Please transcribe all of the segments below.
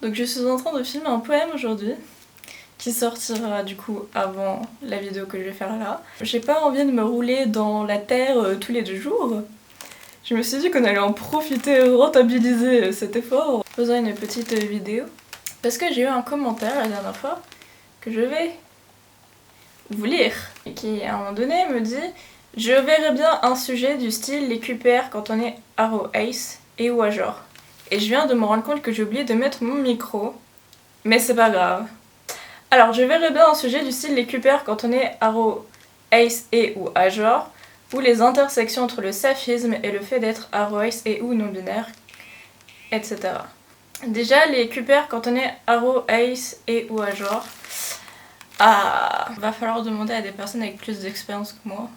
Donc je suis en train de filmer un poème aujourd'hui, qui sortira du coup avant la vidéo que je vais faire là. J'ai pas envie de me rouler dans la terre tous les 2 jours. Je me suis dit qu'on allait en profiter, rentabiliser cet effort en faisant une petite vidéo. Parce que j'ai eu un commentaire la dernière fois que je vais vous lire. Et qui à un moment donné me dit: je verrais bien un sujet du style les QPR quand on est Arrow Ace et ou à genre. Et je viens de me rendre compte que j'ai oublié de mettre mon micro, mais c'est pas grave. Alors je verrais bien un sujet du style les QPR quand on est Arrow Ace et ou à genre, ou les intersections entre le saphisme et le fait d'être Arrow Ace et ou non-binaire, etc. Déjà les QPR quand on est Arrow Ace et ou à genre, va falloir demander à des personnes avec plus d'expérience que moi.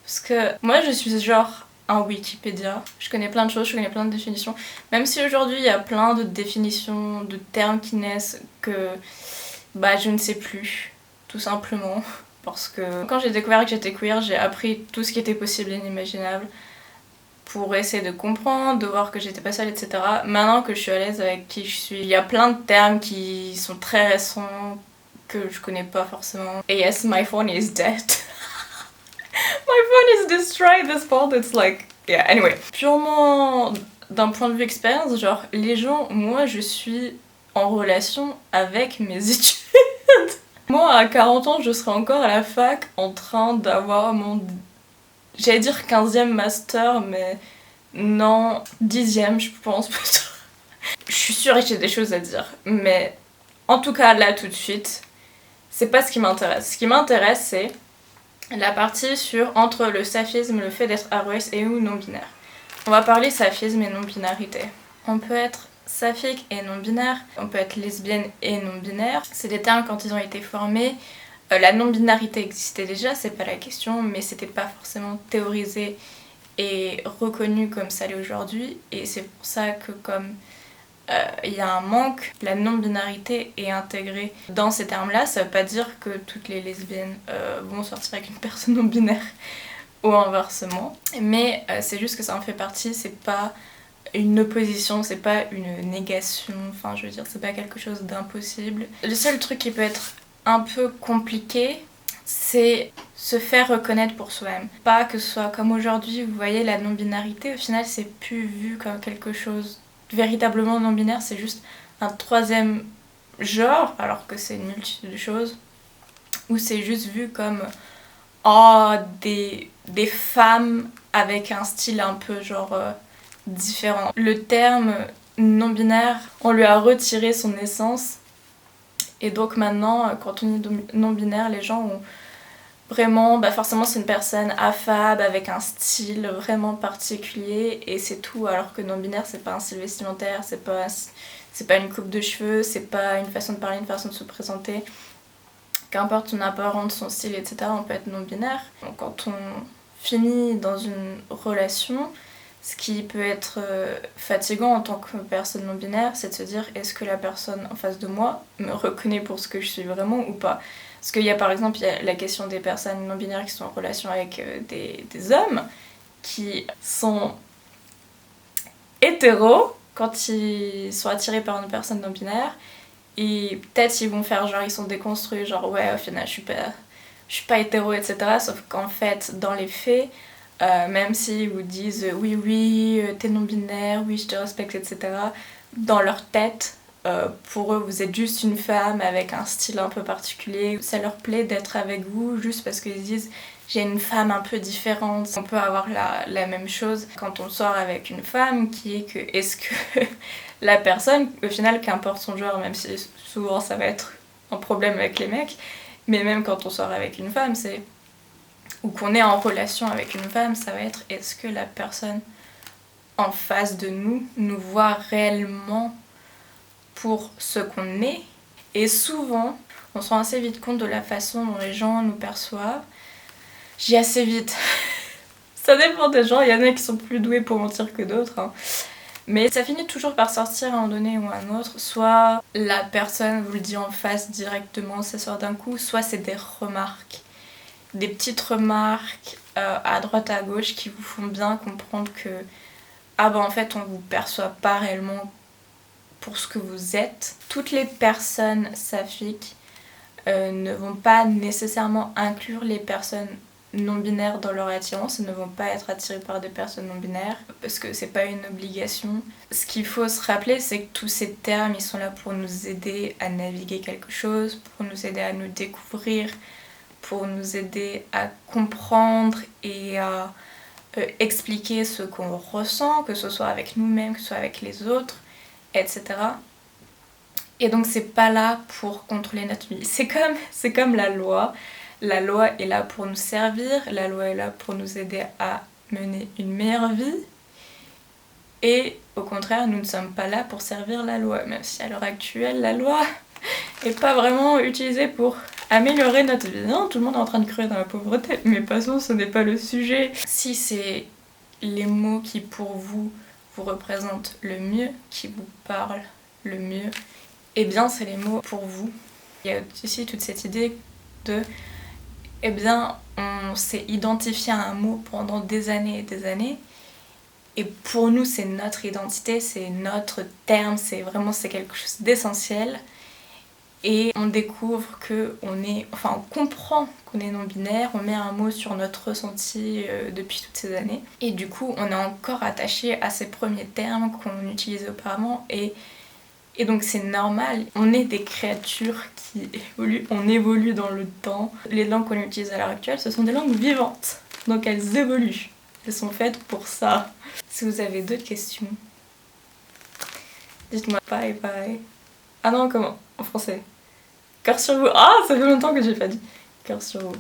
Parce que moi je suis genre un Wikipédia, je connais plein de choses, je connais plein de définitions. Même si aujourd'hui il y a plein de définitions, de termes qui naissent que je ne sais plus, tout simplement. Parce que quand j'ai découvert que j'étais queer, j'ai appris tout ce qui était possible et inimaginable pour essayer de comprendre, de voir que j'étais pas seule, etc. Maintenant que je suis à l'aise avec qui je suis, il y a plein de termes qui sont très récents que je connais pas forcément. Et yes, my phone is dead. My phone is destroyed this fault, it's like... Yeah, anyway. Purement d'un point de vue expérience, genre, les gens, moi je suis en relation avec mes études. Moi, à 40 ans, je serais encore à la fac en train d'avoir mon... J'allais dire 15e master, mais non, 10e, je pense plutôt. Je suis sûre que j'ai des choses à dire, mais en tout cas, là, tout de suite, c'est pas ce qui m'intéresse. Ce qui m'intéresse, c'est la partie sur entre le saphisme, le fait d'être aroès et ou non-binaire. On va parler saphisme et non-binarité. On peut être saphique et non-binaire, on peut être lesbienne et non-binaire. C'est des termes quand ils ont été formés. La non-binarité existait déjà, c'est pas la question, mais c'était pas forcément théorisé et reconnu comme ça l'est aujourd'hui. Et c'est pour ça que comme il y a un manque, la non-binarité est intégrée dans ces termes-là. Ça veut pas dire que toutes les lesbiennes vont sortir avec une personne non-binaire ou inversement, mais c'est juste que ça en fait partie, c'est pas une opposition, c'est pas une négation, enfin je veux dire, c'est pas quelque chose d'impossible. Le seul truc qui peut être un peu compliqué, c'est se faire reconnaître pour soi-même. Pas que ce soit comme aujourd'hui, vous voyez, la non-binarité, au final, c'est plus vu comme quelque chose véritablement non-binaire, c'est juste un troisième genre, alors que c'est une multitude de choses, ou c'est juste vu comme des femmes avec un style un peu genre différent. Le terme non-binaire, on lui a retiré son essence, et donc maintenant, quand on dit non-binaire, les gens ont vraiment, forcément c'est une personne affable avec un style vraiment particulier et c'est tout, alors que non-binaire c'est pas un style vestimentaire, c'est pas une coupe de cheveux, c'est pas une façon de parler, une façon de se présenter. Qu'importe son apparence, son style, etc., on peut être non-binaire. Donc, quand on finit dans une relation, ce qui peut être fatigant en tant que personne non-binaire, c'est de se dire est-ce que la personne en face de moi me reconnaît pour ce que je suis vraiment ou pas. Parce qu'il y a par exemple la question des personnes non-binaires qui sont en relation avec des hommes qui sont hétéros quand ils sont attirés par une personne non-binaire. Et peut-être ils vont faire genre ils sont déconstruits, genre ouais au final je suis pas hétéro, etc. Sauf qu'en fait dans les faits, même s'ils vous disent oui t'es non-binaire, oui je te respecte, etc. Dans leur tête, pour eux vous êtes juste une femme avec un style un peu particulier. Ça leur plaît d'être avec vous juste parce qu'ils disent j'ai une femme un peu différente. On peut avoir la même chose quand on sort avec une femme, qui est que est-ce que la personne, au final, qu'importe son genre, même si souvent ça va être un problème avec les mecs, mais même quand on sort avec une femme, ou qu'on est en relation avec une femme, ça va être est-ce que la personne en face de nous voit réellement pour ce qu'on est. Et souvent, on se rend assez vite compte de la façon dont les gens nous perçoivent. J'y assez vite. Ça dépend des gens, il y en a qui sont plus doués pour mentir que d'autres, hein. Mais ça finit toujours par sortir à un moment donné ou à un autre. Soit la personne vous le dit en face directement, ça sort d'un coup, soit c'est des remarques. Des petites remarques à droite à gauche qui vous font bien comprendre que en fait on vous perçoit pas réellement pour ce que vous êtes. Toutes les personnes saphiques ne vont pas nécessairement inclure les personnes non-binaires dans leur attirance, ne vont pas être attirées par des personnes non-binaires parce que c'est pas une obligation. Ce qu'il faut se rappeler, c'est que tous ces termes, ils sont là pour nous aider à naviguer quelque chose, pour nous aider à nous découvrir, pour nous aider à comprendre et à expliquer ce qu'on ressent, que ce soit avec nous-mêmes, que ce soit avec les autres, etc. Et donc c'est pas là pour contrôler notre vie. C'est comme la loi. La loi est là pour nous servir, la loi est là pour nous aider à mener une meilleure vie. Et au contraire, nous ne sommes pas là pour servir la loi, même si à l'heure actuelle, la loi n'est pas vraiment utilisée pour améliorer notre vie. Non, tout le monde est en train de crever dans la pauvreté, mais passons, ce n'est pas le sujet. Si c'est les mots qui pour vous représentent le mieux, qui vous parlent le mieux, eh bien c'est les mots pour vous. Il y a aussi toute cette idée de eh bien, on s'est identifié à un mot pendant des années et des années. Et pour nous, c'est notre identité, c'est notre terme, c'est quelque chose d'essentiel. Et on découvre on comprend qu'on est non-binaire, on met un mot sur notre ressenti depuis toutes ces années. Et du coup, on est encore attaché à ces premiers termes qu'on utilisait auparavant. Et donc c'est normal, on est des créatures qui évoluent, on évolue dans le temps. Les langues qu'on utilise à l'heure actuelle, ce sont des langues vivantes, donc elles évoluent. Elles sont faites pour ça. Si vous avez d'autres questions, dites-moi. Bye bye. Ah non, comment? En français. Cœur sur vous. Ah, ça fait longtemps que j'ai pas dit. Cœur sur vous.